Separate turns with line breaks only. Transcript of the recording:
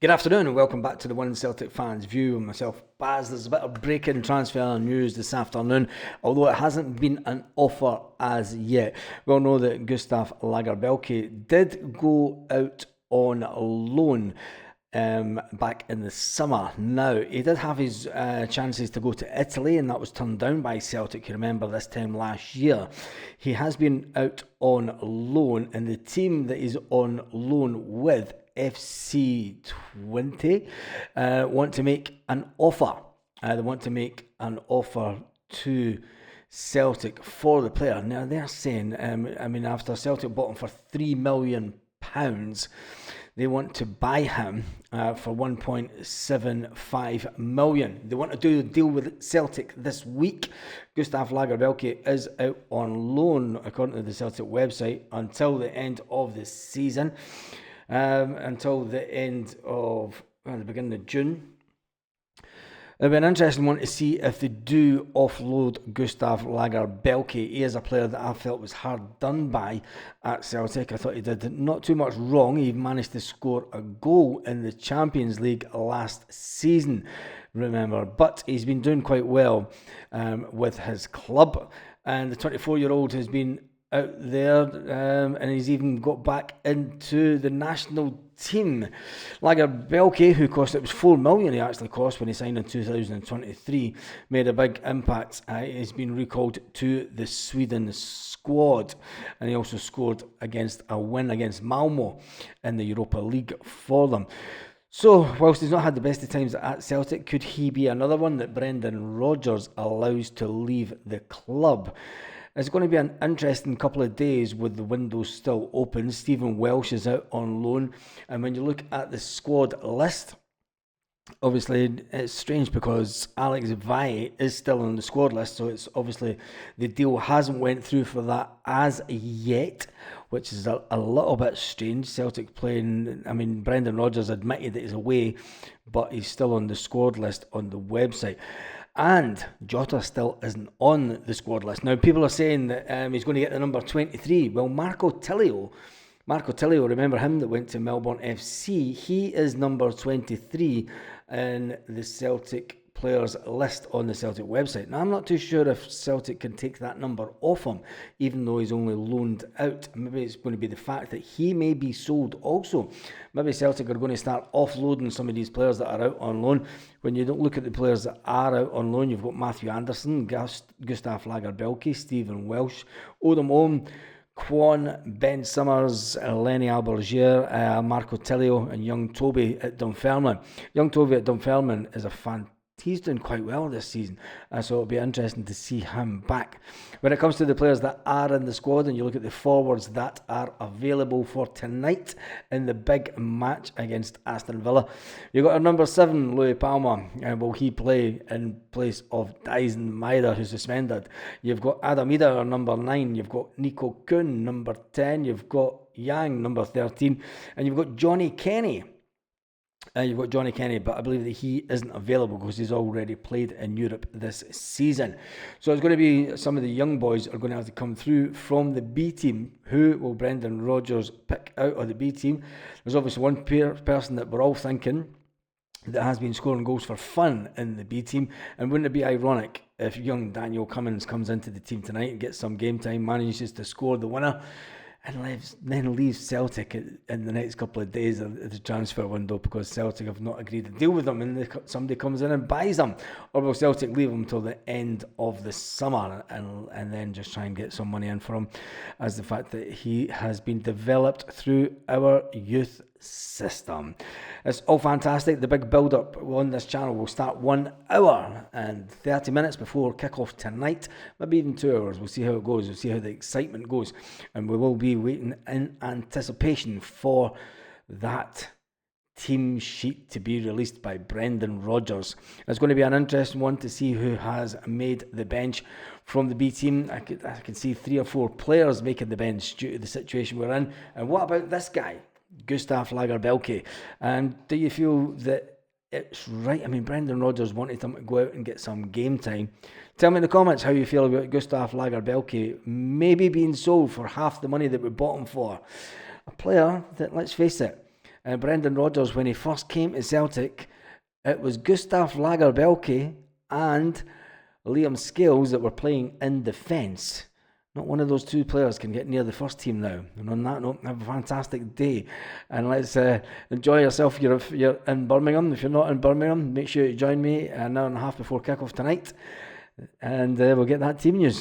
Good afternoon and welcome back to the One Celtic Fans View with myself, Baz. There's a bit of breaking transfer news this afternoon, although it hasn't been an offer as yet. We all know that Gustaf Lagerbielke did go out on loan back in the summer. Now, he did have his chances to go to Italy, and that was turned down by Celtic. You remember this time last year. He has been out on loan, and the team that he's on loan with, FC20, want to make an offer. They want to make an offer to Celtic for the player. Now they're saying, after Celtic bought him for £3 million, they want to buy him for 1.75 million. They want to do a deal with Celtic this week. Gustaf Lagerbielke is out on loan, according to the Celtic website, until the end of the season. Until the beginning of June. It'll be an interesting one to see if they do offload Gustaf Lagerbielke. He is a player that I felt was hard done by at Celtic. I thought he did not too much wrong. He managed to score a goal in the Champions League last season, remember. But he's been doing quite well with his club. And the 24-year-old has been out there, and he's even got back into the national team. Lagerbielke, who cost, it was $4 million he actually cost when he signed in 2023, made a big impact. He's been recalled to the Sweden squad, and he also scored a win against Malmo in the Europa League for them. So, whilst he's not had the best of times at Celtic, could he be another one that Brendan Rodgers allows to leave the club? It's going to be an interesting couple of days with the window still open. Stephen Welsh is out on loan. And when you look at the squad list, obviously it's strange because Alex Vai is still on the squad list. So it's obviously the deal hasn't went through for that as yet, which is a little bit strange. Celtic playing, Brendan Rodgers admitted that he's away, but he's still on the squad list on the website. And Jota still isn't on the squad list. Now, people are saying that he's going to get the number 23. Well, Marco Tilio, remember him that went to Melbourne FC? He is number 23 in the Celtic players list on the Celtic website. Now, I'm not too sure if Celtic can take that number off him, even though he's only loaned out. Maybe it's going to be the fact that he may be sold also. Maybe Celtic are going to start offloading some of these players that are out on loan. When you don't look at the players that are out on loan, you've got Matthew Anderson, Gustaf Lagerbielke, Stephen Welsh, Odom Ohm, Kwon, Ben Summers, Lenny Albergier, Marco Tilio, and young Toby at Dunfermline. Young Toby at Dunfermline is he's doing quite well this season, so it'll be interesting to see him back. When it comes to the players that are in the squad, and you look at the forwards that are available for tonight in the big match against Aston Villa, you've got our number 7, Louis Palma, and will he play in place of Dyson Maier, who's suspended? You've got Adam Ida, our number 9, you've got Nico Kuhn, number 10, you've got Yang, number 13, and you've got Johnny Kenny. But I believe that he isn't available because he's already played in Europe this season. So it's going to be some of the young boys are going to have to come through from the B team. Who will Brendan Rodgers pick out of the B team? There's obviously one person that we're all thinking that has been scoring goals for fun in the B team. And wouldn't it be ironic if young Daniel Cummins comes into the team tonight and gets some game time, manages to score the winner, and then leaves Celtic in the next couple of days of the transfer window because Celtic have not agreed to deal with them, and somebody comes in and buys them? Or will Celtic leave them till the end of the summer and then just try and get some money in for him, as the fact that he has been developed through our youth system? It's all fantastic. The big build-up on this channel will start 1 hour and 30 minutes before kick-off tonight, maybe even 2 hours. We'll see how it goes. We'll see how the excitement goes, and we will be waiting in anticipation for that team sheet to be released by Brendan Rodgers. It's going to be an interesting one to see who has made the bench from the B team. I can see 3 or 4 players making the bench due to the situation we're in. And what about this guy, Gustaf Lagerbielke? And do you feel that it's right? Brendan Rodgers wanted him to go out and get some game time. Tell me in the comments how you feel about Gustaf Lagerbielke maybe being sold for half the money that we bought him for. A player that, let's face it, And Brendan Rodgers, when he first came to Celtic, it was Gustaf Lagerbielke and Liam Scales that were playing in defence. Not one of those two players can get near the first team now. And on that note, have a fantastic day. And let's enjoy yourself if you're in Birmingham. If you're not in Birmingham, make sure you join me an hour and a half before kick-off tonight. And we'll get that team news.